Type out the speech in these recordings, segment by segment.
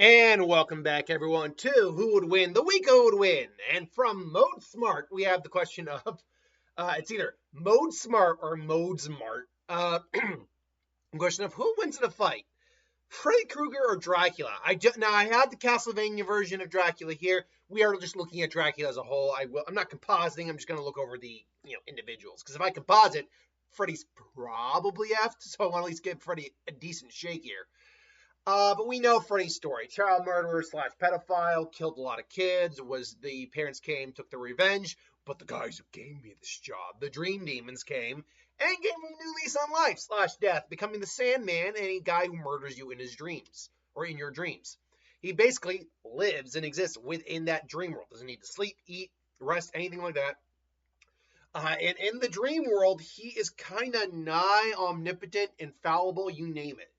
And welcome back, everyone, to Who Would Win? The week Who Would Win? And from Mode Smart, we have the question of it's either Mode Smart or Mode Smart. Question of who wins in a fight, Freddy Krueger or Dracula? Now I had the Castlevania version of Dracula here. We are just looking at Dracula as a whole. I'm not compositing. I'm just going to look over the individuals because if I composite, Freddy's probably F. So I want to at least give Freddy a decent shake here. But we know Freddy's story. Child murderer slash pedophile, killed a lot of kids, the parents came, took their revenge, but the guys who gave me this job, the Dream Demons came, and gave him a new lease on life slash death, becoming the Sandman, any guy who murders you in his dreams, or in your dreams. He basically lives and exists within that dream world. Doesn't need to sleep, eat, rest, anything like that. And in the dream world, he is kind of nigh omnipotent, infallible, you name it.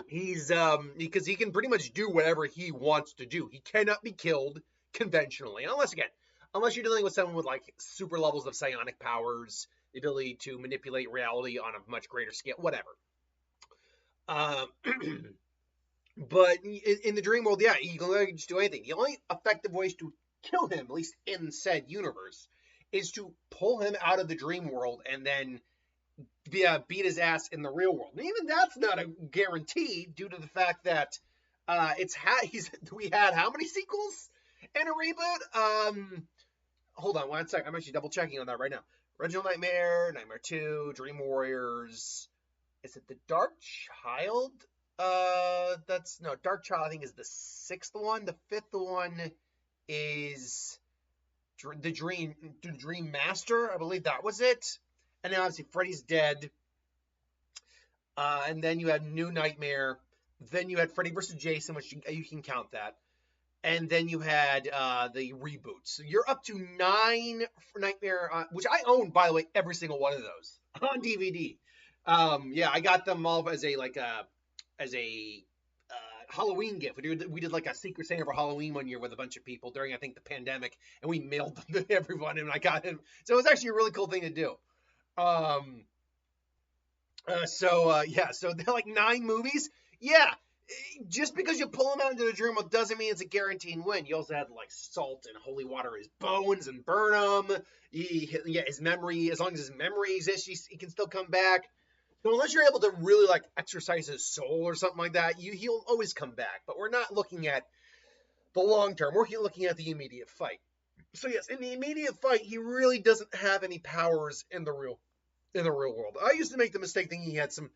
He's because he can pretty much do whatever he wants to do. He cannot be killed conventionally, unless you're dealing with someone with like super levels of psionic powers, the ability to manipulate reality on a much greater scale, whatever. But in the dream world, yeah, you can just do anything. The only effective ways to kill him, at least in said universe, is to pull him out of the dream world and then beat his ass in the real world. And even that's not a guarantee due to the fact that we had how many sequels and a reboot? Hold on one sec. I'm actually double checking on that right now. Original Nightmare, Nightmare 2, Dream Warriors. Is it the Dark Child? Dark Child I think is the 6th one. The 5th one is the Dream Master. I believe that was it. And then obviously Freddy's dead. And then you had New Nightmare. Then you had Freddy vs. Jason, which you can count that. And then you had the reboots. So you're up to 9 for Nightmare, which I own, by the way, every single one of those on DVD. I got them all as a Halloween gift. We did like a Secret Santa for Halloween one year with a bunch of people during, I think, the pandemic. And we mailed them to everyone, and I got them. So it was actually a really cool thing to do. So they're like 9 movies. Yeah, just because you pull him out into the dream world doesn't mean it's a guaranteed win. You also had to like salt and holy water his bones and burn him. His memory, as long as his memory exists, he can still come back. So unless you're able to really like exercise his soul or something like that, he'll always come back. But we're not looking at the long term. We're looking at the immediate fight. So yes, in the immediate fight, he really doesn't have any powers in the real world. I used to make the mistake thinking he had some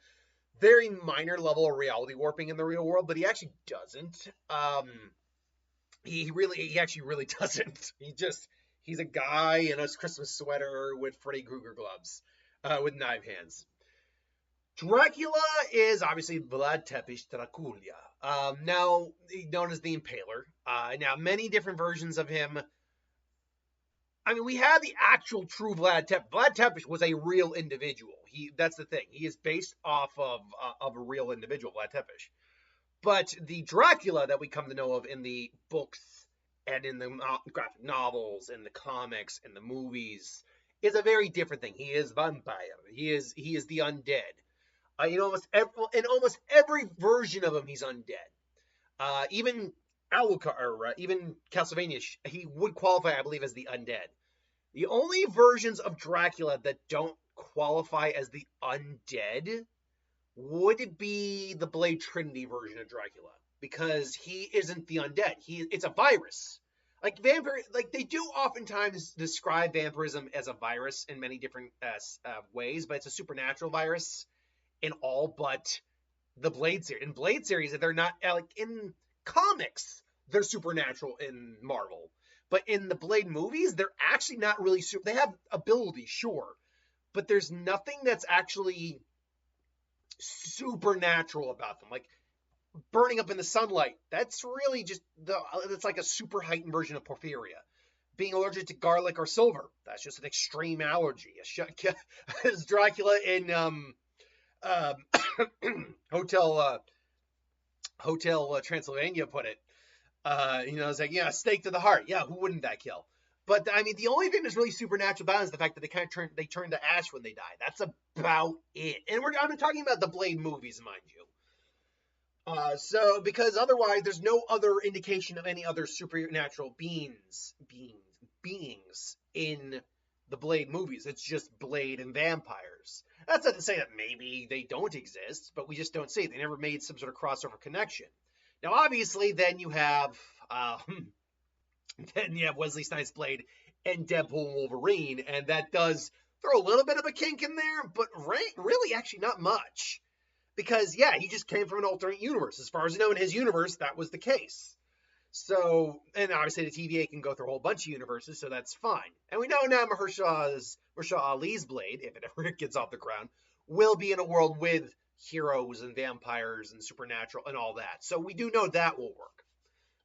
very minor level of reality warping in the real world, but he actually doesn't. He actually really doesn't. He's a guy in a Christmas sweater with Freddy Krueger gloves, with knife hands. Dracula is obviously Vlad Tepes Dracula. Now known as the Impaler. Now many different versions of him. I mean, we have the actual true Vlad Tepes. Vlad Tepes was a real individual. That's the thing. He is based off of a real individual, Vlad Tepes. But the Dracula that we come to know of in the books and in the graphic novels and the comics and the movies is a very different thing. He is vampire. He is the undead. In almost every version of him, he's undead. Even even Castlevania, he would qualify, I believe, as the undead. The only versions of Dracula that don't qualify as the undead would be the Blade Trinity version of Dracula, because he isn't the undead. It's a virus. Like they do oftentimes describe vampirism as a virus in many different ways, but it's a supernatural virus in all but the Blade series. In Blade series, they're not like in comics. They're supernatural in Marvel. But in the Blade movies, they're actually not really they have abilities, sure. But there's nothing that's actually supernatural about them. Like burning up in the sunlight, that's really just it's like a super heightened version of porphyria. Being allergic to garlic or silver, that's just an extreme allergy. As Dracula in Hotel Transylvania put it. It's like, yeah, stake to the heart. Yeah, who wouldn't that kill? But I mean, the only thing that's really supernatural about it is the fact that they turn to ash when they die. That's about it. And I'm talking about the Blade movies, mind you. Because otherwise, there's no other indication of any other supernatural beings in the Blade movies. It's just Blade and vampires. That's not to say that maybe they don't exist, but we just don't see it. They never made some sort of crossover connection. Now, obviously, um, then you have Wesley Snipes' Blade and Deadpool and Wolverine, and that does throw a little bit of a kink in there, but really, actually, not much. Because, yeah, he just came from an alternate universe. As far as I know, in his universe, that was the case. So, and obviously the TVA can go through a whole bunch of universes, so that's fine. And we know now Mahershala Ali's Blade, if it ever gets off the ground, will be in a world with heroes and vampires and supernatural and all that. So we do know that will work.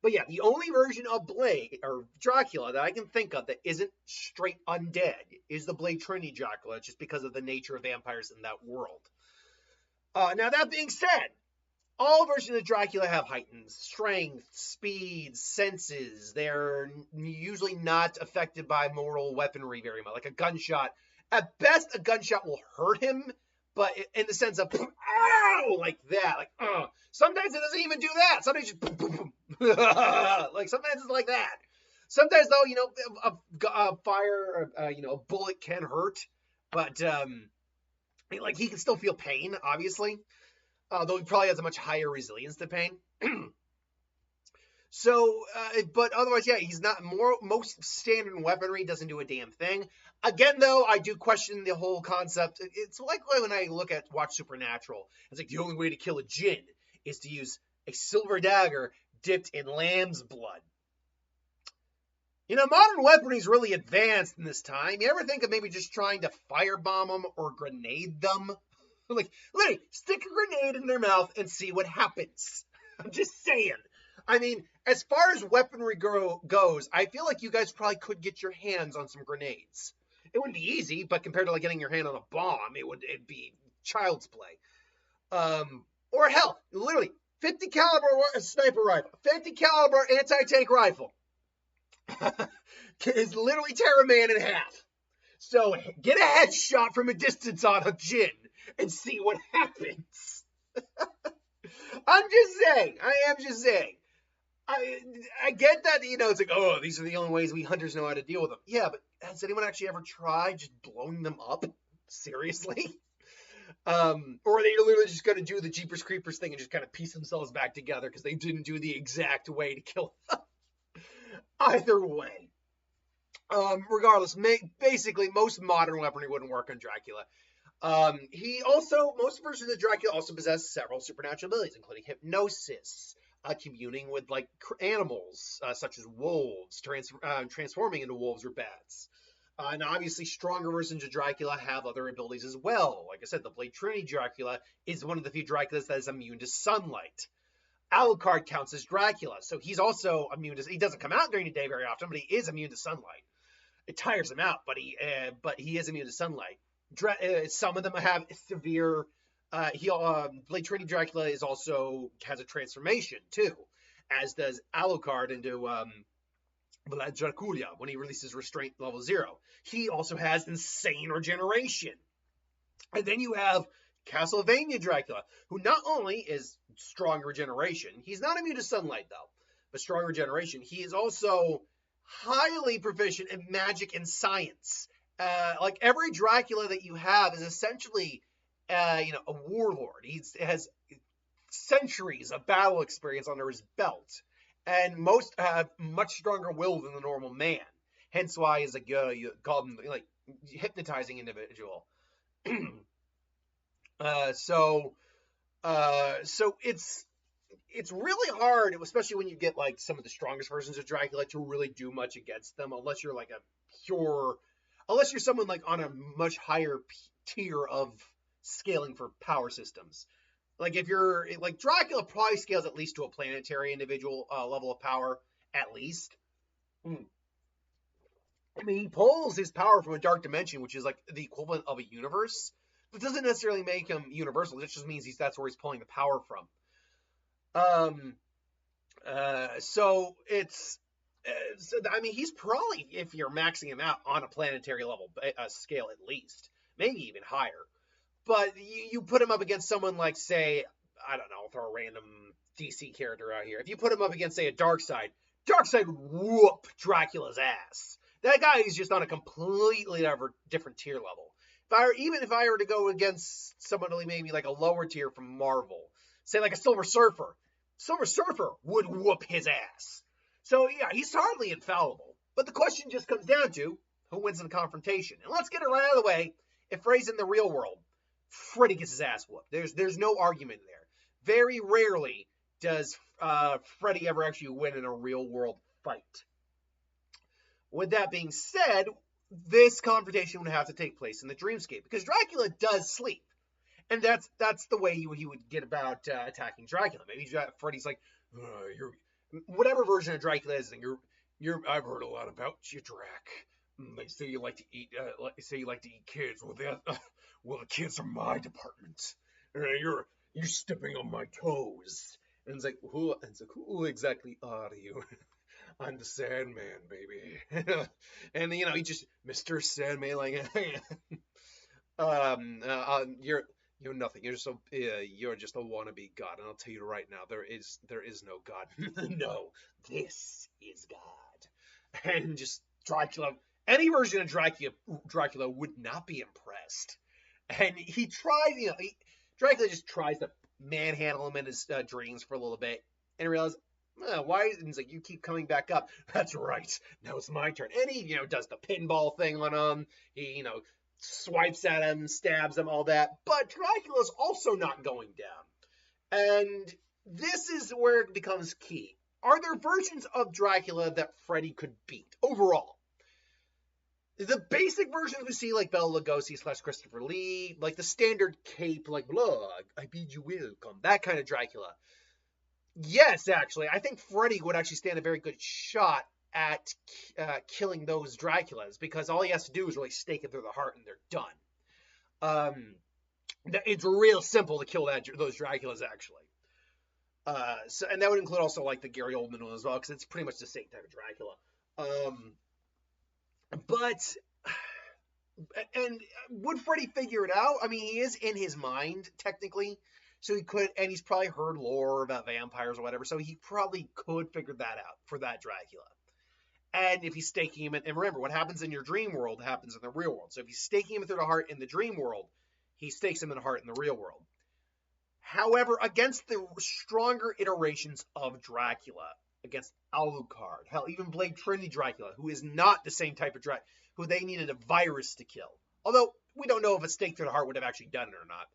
But yeah, the only version of Blade, or Dracula, that I can think of that isn't straight undead is the Blade Trinity Dracula, just because of the nature of vampires in that world. Now, that being said, all versions of Dracula have heightened strength, speed, senses. They're usually not affected by mortal weaponry very much, like a gunshot. At best, a gunshot will hurt him, but in the sense of, ow, like that. Sometimes it doesn't even do that. Sometimes just, like, sometimes it's like that. Sometimes, though, a fire, a bullet can hurt, but, like, he can still feel pain, obviously, though he probably has a much higher resilience to pain. So, but otherwise, yeah, he's not most standard weaponry doesn't do a damn thing. Again, though, I do question the whole concept. It's like when I watch Supernatural. It's like the only way to kill a djinn is to use a silver dagger dipped in lamb's blood. Modern weaponry is really advanced in this time. You ever think of maybe just trying to firebomb them or grenade them? Like, literally, stick a grenade in their mouth and see what happens. I'm just saying. I mean, as far as weaponry goes, I feel like you guys probably could get your hands on some grenades. It wouldn't be easy, but compared to like getting your hand on a bomb, it'd be child's play. Or hell, literally, 50 caliber sniper rifle, 50 caliber anti-tank rifle. Is literally tear a man in half. So get a headshot from a distance on a djinn and see what happens. I'm just saying. I am just saying. I get that, it's like, oh, these are the only ways we hunters know how to deal with them. Yeah, but has anyone actually ever tried just blowing them up? Seriously? Or are they literally just going to do the Jeepers Creepers thing and just kind of piece themselves back together because they didn't do the exact way to kill them? Either way. Regardless, basically, most modern weaponry wouldn't work on Dracula. Most versions of Dracula also possess several supernatural abilities, including hypnosis, communing with, like, animals, such as wolves, transforming into wolves or bats. And obviously, stronger versions of Dracula have other abilities as well. Like I said, the Blade Trinity Dracula is one of the few Draculas that is immune to sunlight. Alucard counts as Dracula, so he's also immune to. He doesn't come out during the day very often, but he is immune to sunlight. It tires him out, but he is immune to sunlight. Some of them have severe. Blade Trinity Dracula has a transformation too, as does Alucard into Vlad Dracula when he releases Restraint Level 0. He also has insane regeneration, and then you have Castlevania Dracula, who not only is strong regeneration, he's not immune to sunlight though, but strong regeneration. He is also highly proficient in magic and science. Like every Dracula that you have is essentially, a warlord. He has centuries of battle experience under his belt, and most have much stronger will than the normal man. Hence why, you call him like hypnotizing individual. So it's really hard, especially when you get like some of the strongest versions of Dracula, to really do much against them, unless you're someone like on a much higher tier of scaling for power systems. Like if you're like Dracula probably scales at least to a planetary individual level of power, at least. I mean, he pulls his power from a dark dimension, which is like the equivalent of a universe. It doesn't necessarily make him universal. It just means that's where he's pulling the power from. He's probably, if you're maxing him out, on a planetary level scale at least, maybe even higher. But you put him up against someone like, say, I don't know, throw a random DC character out here. If you put him up against, say, a Darkseid, Darkseid would whoop Dracula's ass. That guy is just on a completely different tier level. Even if I were to go against somebody maybe like a lower tier from Marvel, say like a Silver Surfer would whoop his ass. So yeah, he's hardly infallible. But the question just comes down to who wins in the confrontation. And let's get it right out of the way. If Freddy's in the real world, Freddy gets his ass whooped. There's no argument there. Very rarely does Freddy ever actually win in a real world fight. With that being said, this confrontation would have to take place in the dreamscape because Dracula does sleep, and that's the way he would get about attacking Dracula. Maybe Freddy's like, you're whatever version of Dracula is, and you're I've heard a lot about you, Drac. They say you like to eat. Kids. Well, the kids are my department. You're stepping on my toes. And it's like, who exactly are you? I'm the Sandman, baby. And he just Mr. Sandman, like, you're nothing. You're just a wannabe god. And I'll tell you right now, there is no god. No, this is God. And just Dracula. Any version of Dracula would not be impressed. And he tries, Dracula just tries to manhandle him in his dreams for a little bit, and realizes, why? And he's like, you keep coming back up. That's right. Now it's my turn. And he, does the pinball thing on him. He, swipes at him, stabs him, all that. But Dracula's also not going down. And this is where it becomes key. Are there versions of Dracula that Freddy could beat overall? The basic versions we see, like Bela Lugosi / Christopher Lee, like the standard cape, like, blah, I bid you welcome, that kind of Dracula. Yes, actually, I think Freddy would actually stand a very good shot at killing those Draculas, because all he has to do is really stake it through the heart and they're done. It's real simple to kill those Draculas, actually. And that would include also, like, the Gary Oldman one as well, because it's pretty much the same type of Dracula. And would Freddy figure it out? I mean, he is in his mind, technically, so he could, and he's probably heard lore about vampires or whatever, so he probably could figure that out for that Dracula. And if he's staking him, and remember, what happens in your dream world happens in the real world. So if he's staking him through the heart in the dream world, he stakes him in the heart in the real world. However, against the stronger iterations of Dracula, against Alucard, hell, even Blade Trinity Dracula, who is not the same type of Dracula, who they needed a virus to kill. Although, we don't know if a stake through the heart would have actually done it or not.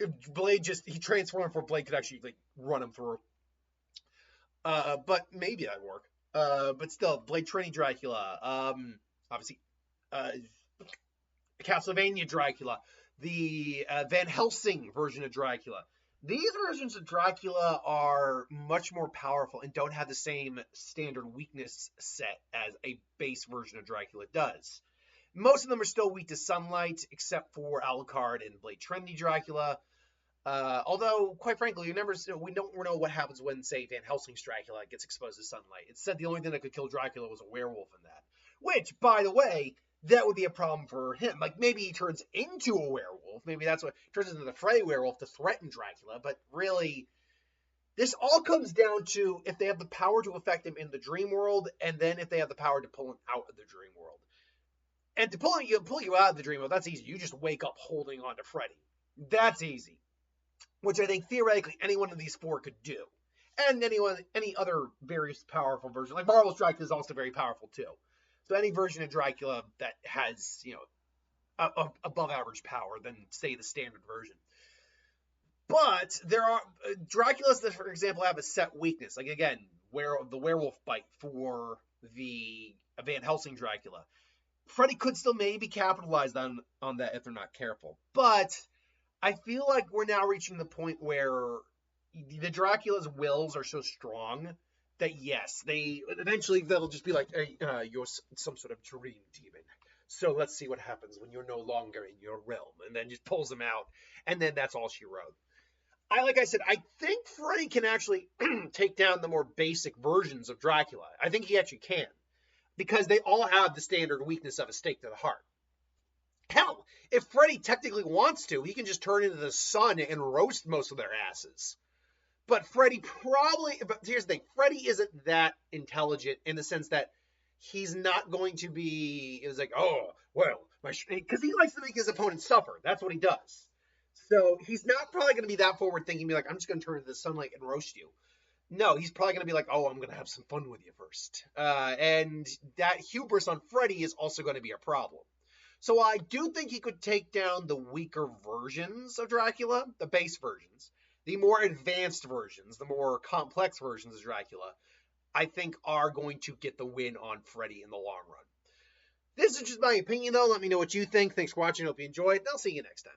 If Blade he transformed before Blade could actually, like, run him through. But maybe that'd work. But still, Blade Trinity Dracula, obviously, Castlevania Dracula, the Van Helsing version of Dracula. These versions of Dracula are much more powerful and don't have the same standard weakness set as a base version of Dracula does. Most of them are still weak to sunlight, except for Alucard and Blade Trinity Dracula. Although, quite frankly, we don't know what happens when, say, Van Helsing's Dracula gets exposed to sunlight. It said the only thing that could kill Dracula was a werewolf in that. Which, by the way, that would be a problem for him. Like, maybe he turns into a werewolf. Maybe that's what turns into the Freddy werewolf to threaten Dracula. But really, this all comes down to if they have the power to affect him in the dream world, and then if they have the power to pull him out of the dream world. And to pull you out of the dream world, that's easy. You just wake up holding on to Freddy. That's easy. Which I think theoretically any one of these four could do. And any other very powerful version. Like Marvel's Dracula is also very powerful too. So any version of Dracula that has, above average power than, say, the standard version. But there are Draculas that, for example, have a set weakness. Like, again, the werewolf bite for the Van Helsing Dracula. Freddy could still maybe capitalize on that if they're not careful. But I feel like we're now reaching the point where the Dracula's wills are so strong that, yes, they'll just be like, hey, you're some sort of dream demon. So let's see what happens when you're no longer in your realm. And then just pulls them out. And then that's all she wrote. Like I said, I think Freddy can actually take down the more basic versions of Dracula. I think he actually can. Because they all have the standard weakness of a stake to the heart. Hell, if Freddy technically wants to, he can just turn into the sun and roast most of their asses. But here's the thing, Freddy isn't that intelligent in the sense that he's not going to be, it was like, oh, well, because he likes to make his opponent suffer. That's what he does. So he's not probably going to be that forward thinking, be like, I'm just going to turn into the sunlight and roast you. No, he's probably going to be like, oh, I'm going to have some fun with you first. And that hubris on Freddy is also going to be a problem. So I do think he could take down the weaker versions of Dracula, the base versions. The more advanced versions, the more complex versions of Dracula, I think are going to get the win on Freddy in the long run. This is just my opinion, though. Let me know what you think. Thanks for watching. Hope you enjoyed. I'll see you next time.